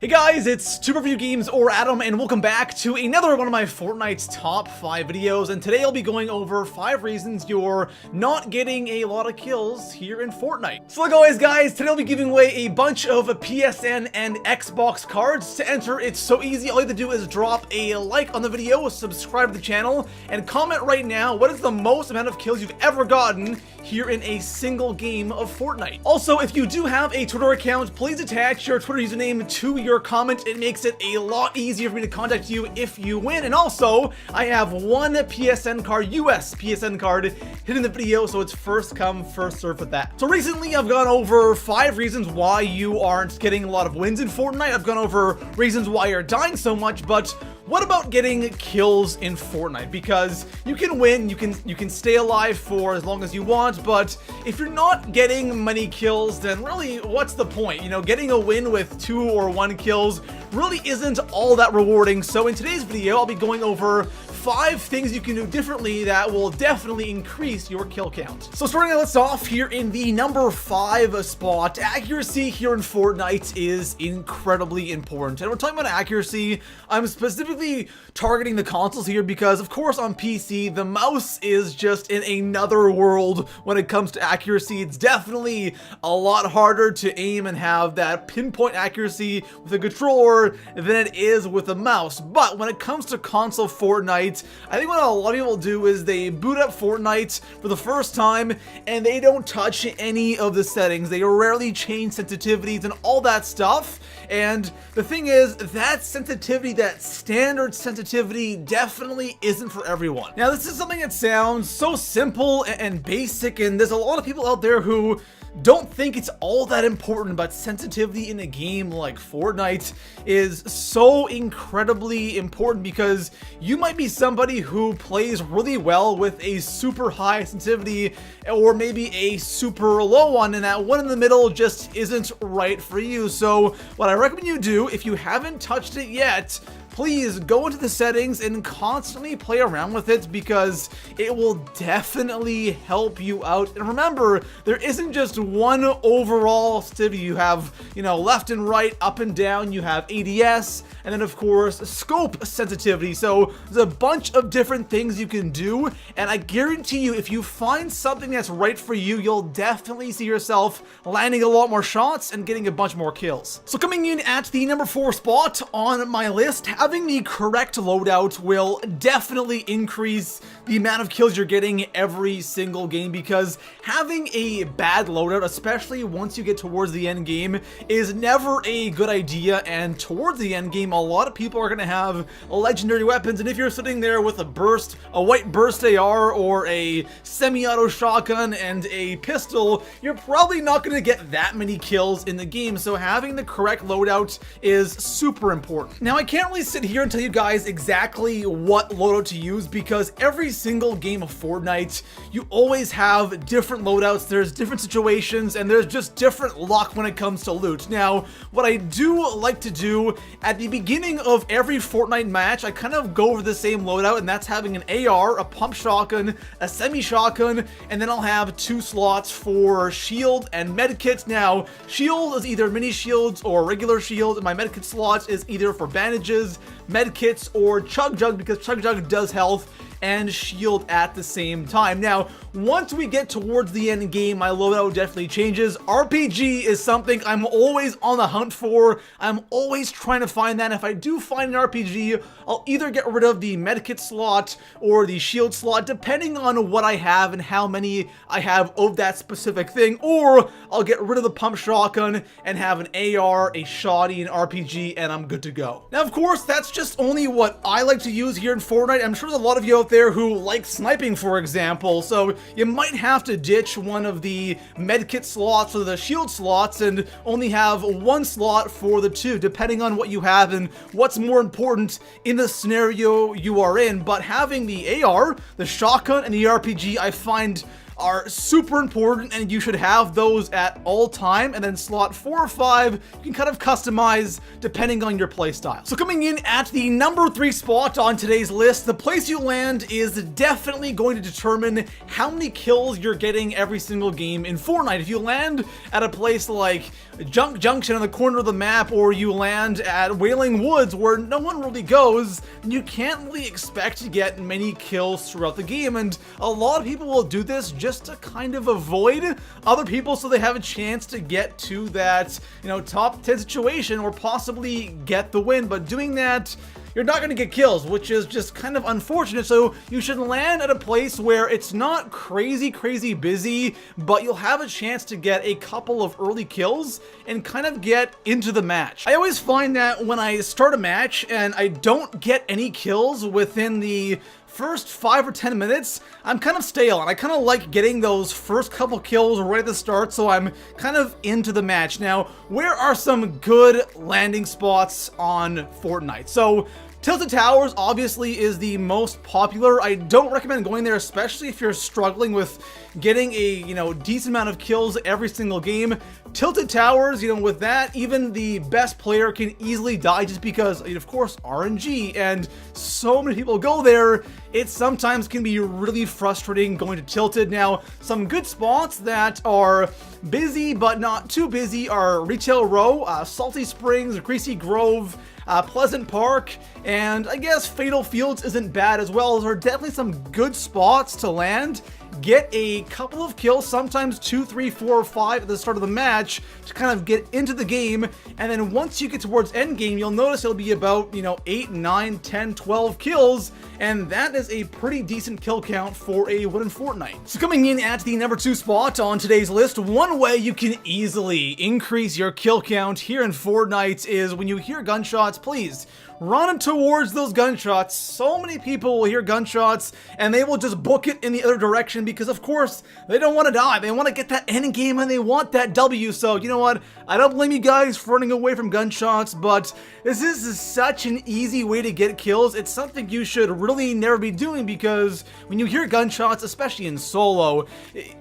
Hey guys, it's TuberViewGames or Adam, and welcome back to another one of my Fortnite's top 5 videos, and today I'll be going over 5 reasons you're not getting a lot of kills here in Fortnite. So like always guys, today I'll be giving away a bunch of PSN and Xbox cards. To enter, it's so easy. All you have to do is drop a like on the video, subscribe to the channel, and comment right now what is the most amount of kills you've ever gotten here in a single game of Fortnite. Also, if you do have a Twitter account, please attach your Twitter username to your comment. It makes it a lot easier for me to contact you if you win. And also, I have one PSN card, US PSN card, hidden in the video, so it's first come, first serve with that. So recently, I've gone over 5 reasons why you aren't getting a lot of wins in Fortnite. I've gone over reasons why you're dying so much, but what about getting kills in Fortnite? Because you can win, you can stay alive for as long as you want, but if you're not getting many kills, then really, what's the point? You know, getting a win with 2 or 1 kills really isn't all that rewarding. So in today's video, I'll be going over 5 things you can do differently that will definitely increase your kill count. So starting us off here in the number 5 spot, accuracy here in Fortnite is incredibly important. And we're talking about accuracy, I'm specifically targeting the consoles here because of course on PC, the mouse is just in another world when it comes to accuracy. It's definitely a lot harder to aim and have that pinpoint accuracy with a controller than it is with a mouse. But when it comes to console Fortnite, I think what a lot of people do is they boot up Fortnite for the first time and they don't touch any of the settings. They rarely change sensitivities and all that stuff. And the thing is, that sensitivity, that standard sensitivity, definitely isn't for everyone. Now, this is something that sounds so simple and basic, and there's a lot of people out there who don't think it's all that important, but sensitivity in a game like Fortnite is so incredibly important because you might be somebody who plays really well with a super high sensitivity or maybe a super low one, and that one in the middle just isn't right for you. So what I recommend you do, if you haven't touched it yet, please go into the settings and constantly play around with it because it will definitely help you out. And remember, there isn't just one overall sensitivity. You have, left and right, up and down, you have ADS, and then of course, scope sensitivity. So there's a bunch of different things you can do, and I guarantee you, if you find something that's right for you, you'll definitely see yourself landing a lot more shots and getting a bunch more kills. So coming in at the number 4 spot on my list, having the correct loadout will definitely increase the amount of kills you're getting every single game, because having a bad loadout, especially once you get towards the end game, is never a good idea. And towards the end game, a lot of people are going to have legendary weapons, and if you're sitting there with a white burst AR or a semi-auto shotgun and a pistol, you're probably not going to get that many kills in the game. So having the correct loadout is super important. Now, I can't really sit here and tell you guys exactly what loadout to use because every single game of Fortnite, you always have different loadouts, there's different situations, and there's just different luck when it comes to loot. Now, what I do like to do at the beginning of every Fortnite match, I kind of go over the same loadout, and that's having an AR, a pump shotgun, a semi-shotgun, and then I'll have 2 slots for shield and medkit. Now, shield is either mini shields or regular shield, and my medkit slot is either for bandages, medkits, or chug jug, because chug jug does health and shield at the same time. Now, once we get towards the end game, my loadout definitely changes. RPG is something I'm always on the hunt for. I'm always trying to find that. And if I do find an RPG, I'll either get rid of the medkit slot or the shield slot, depending on what I have and how many I have of that specific thing, or I'll get rid of the pump shotgun and have an AR, a shotty, an RPG, and I'm good to go. Now, of course, that's just only what I like to use here in Fortnite. I'm sure there's a lot of you out there who like sniping, for example, so you might have to ditch one of the medkit slots or the shield slots and only have 1 slot for the 2, depending on what you have and what's more important in the scenario you are in. But having the AR, the shotgun, and the RPG, I find are super important, and you should have those at all time. And then slot 4 or 5, you can kind of customize depending on your playstyle. So coming in at the number 3 spot on today's list, the place you land is definitely going to determine how many kills you're getting every single game in Fortnite. If you land at a place like Junk Junction on the corner of the map, or you land at Wailing Woods where no one really goes, then you can't really expect to get many kills throughout the game. And a lot of people will do this just to kind of avoid other people so they have a chance to get to that, top 10 situation or possibly get the win. But doing that, you're not going to get kills, which is just kind of unfortunate. So you should land at a place where it's not crazy busy, but you'll have a chance to get a couple of early kills and kind of get into the match. I always find that when I start a match and I don't get any kills within the first 5 or 10 minutes, I'm kind of stale, and I kind of like getting those first couple kills right at the start, so I'm kind of into the match. Now, where are some good landing spots on Fortnite? So Tilted Towers obviously is the most popular. I don't recommend going there, especially if you're struggling with getting a, decent amount of kills every single game. Tilted Towers, with that, even the best player can easily die just because, of course, RNG, and so many people go there. It sometimes can be really frustrating going to Tilted. Now, some good spots that are busy but not too busy are Retail Row, Salty Springs, Greasy Grove, Pleasant Park, and I guess Fatal Fields isn't bad as well. Those are definitely some good spots to land. Get a couple of kills, sometimes 2, 3, 4, or 5 at the start of the match to kind of get into the game. And then once you get towards endgame, you'll notice it'll be about, 8, 9, 10, 12 kills. And that is a pretty decent kill count for a win in Fortnite. So coming in at the number 2 spot on today's list, one way you can easily increase your kill count here in Fortnite is when you hear gunshots, please run towards those gunshots. So many people will hear gunshots and they will just book it in the other direction because, of course, they don't want to die. They want to get that end game and they want that W. So, you know what? I don't blame you guys for running away from gunshots, but this is such an easy way to get kills. It's something you should really never be doing because when you hear gunshots, especially in solo,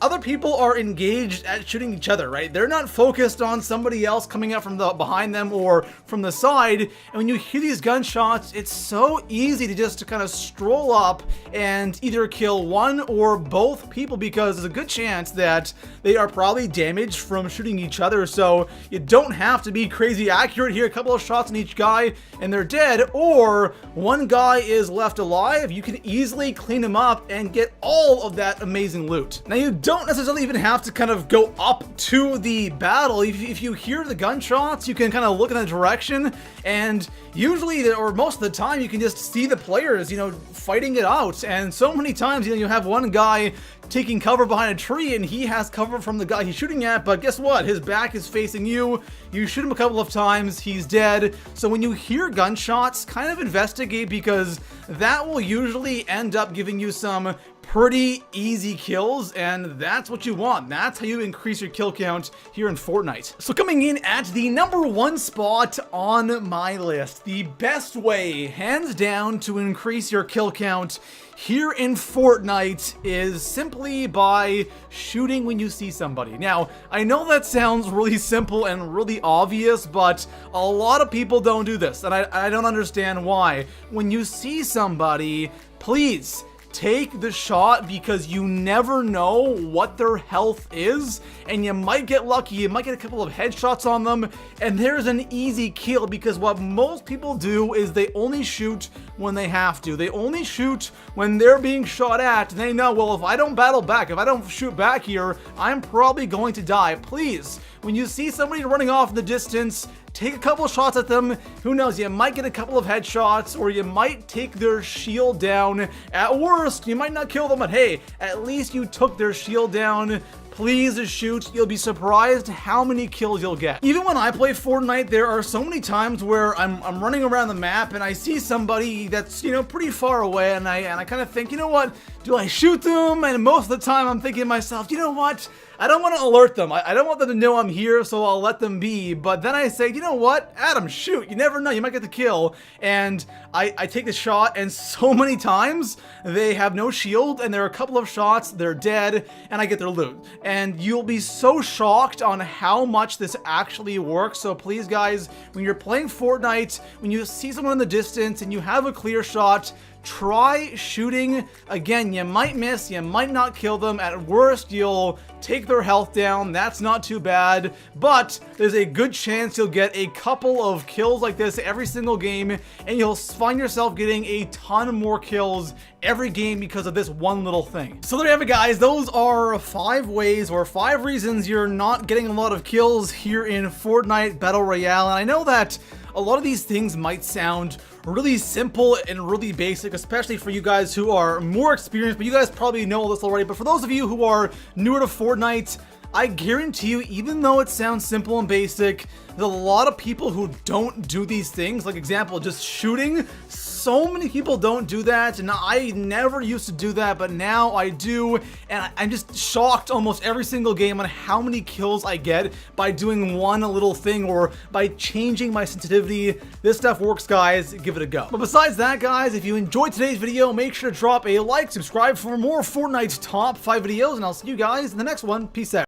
other people are engaged at shooting each other, right? They're not focused on somebody else coming up from behind them or from the side. And when you hear these gunshots, it's so easy to kind of stroll up and either kill one or both people because there's a good chance that they are probably damaged from shooting each other. So you don't have to be crazy accurate here. A couple of shots on each guy and they're dead, or one guy is left alive. You can easily clean him up and get all of that amazing loot. Now, you don't necessarily even have to kind of go up to the battle. If you hear the gunshots, you can kind of look in that direction, and usually, or most of the time, you can just see the players, fighting it out. And so many times, you have one guy taking cover behind a tree and he has cover from the guy he's shooting at, but guess what? His back is facing you. You shoot him a couple of times, he's dead. So when you hear gunshots, kind of investigate because that will usually end up giving you some pretty easy kills, and that's what you want. That's how you increase your kill count here in Fortnite. So coming in at the number 1 spot on my list, the best way, hands down, to increase your kill count here in Fortnite is simply by shooting when you see somebody. Now, I know that sounds really simple and really obvious, but a lot of people don't do this, and I don't understand why. When you see somebody, please take the shot because you never know what their health is, and you might get lucky. You might get a couple of headshots on them, and there's an easy kill because what most people do is they only shoot when they have to. They only shoot when they're being shot at. They know, well, if I don't battle back, if I don't shoot back here, I'm probably going to die. Please, when you see somebody running off in the distance, take a couple of shots at them. Who knows, you might get a couple of headshots, or you might take their shield down. At worst, you might not kill them, but hey, at least you took their shield down. Please shoot. You'll be surprised how many kills you'll get. Even when I play Fortnite, there are so many times where I'm running around the map and I see somebody that's, pretty far away, and I kind of think, you know what, do I shoot them? And most of the time I'm thinking to myself, you know what? I don't want to alert them. I don't want them to know I'm here, so I'll let them be. But then I say, you know what? Adam, shoot. You never know. You might get the kill. And I take the shot, and so many times they have no shield, and there are a couple of shots, they're dead, and I get their loot. And you'll be so shocked on how much this actually works. So please, guys, when you're playing Fortnite, when you see someone in the distance and you have a clear shot, try shooting. Again, you might miss, you might not kill them. At worst, you'll take their health down. That's not too bad, but there's a good chance you'll get a couple of kills like this every single game, and you'll find yourself getting a ton more kills every game because of this one little thing. So there you have it, guys. Those are 5 ways or 5 reasons you're not getting a lot of kills here in Fortnite Battle Royale. And I know that a lot of these things might sound really simple and really basic, especially for you guys who are more experienced, but you guys probably know all this already. But for those of you who are newer to Fortnite, I guarantee you, even though it sounds simple and basic, there's a lot of people who don't do these things. Like example, just shooting. So many people don't do that, and I never used to do that, but now I do, and I'm just shocked almost every single game on how many kills I get by doing one little thing or by changing my sensitivity. This stuff works, guys. Give it a go. But besides that, guys, if you enjoyed today's video, make sure to drop a like, subscribe for more Fortnite top 5 videos, and I'll see you guys in the next one. Peace out.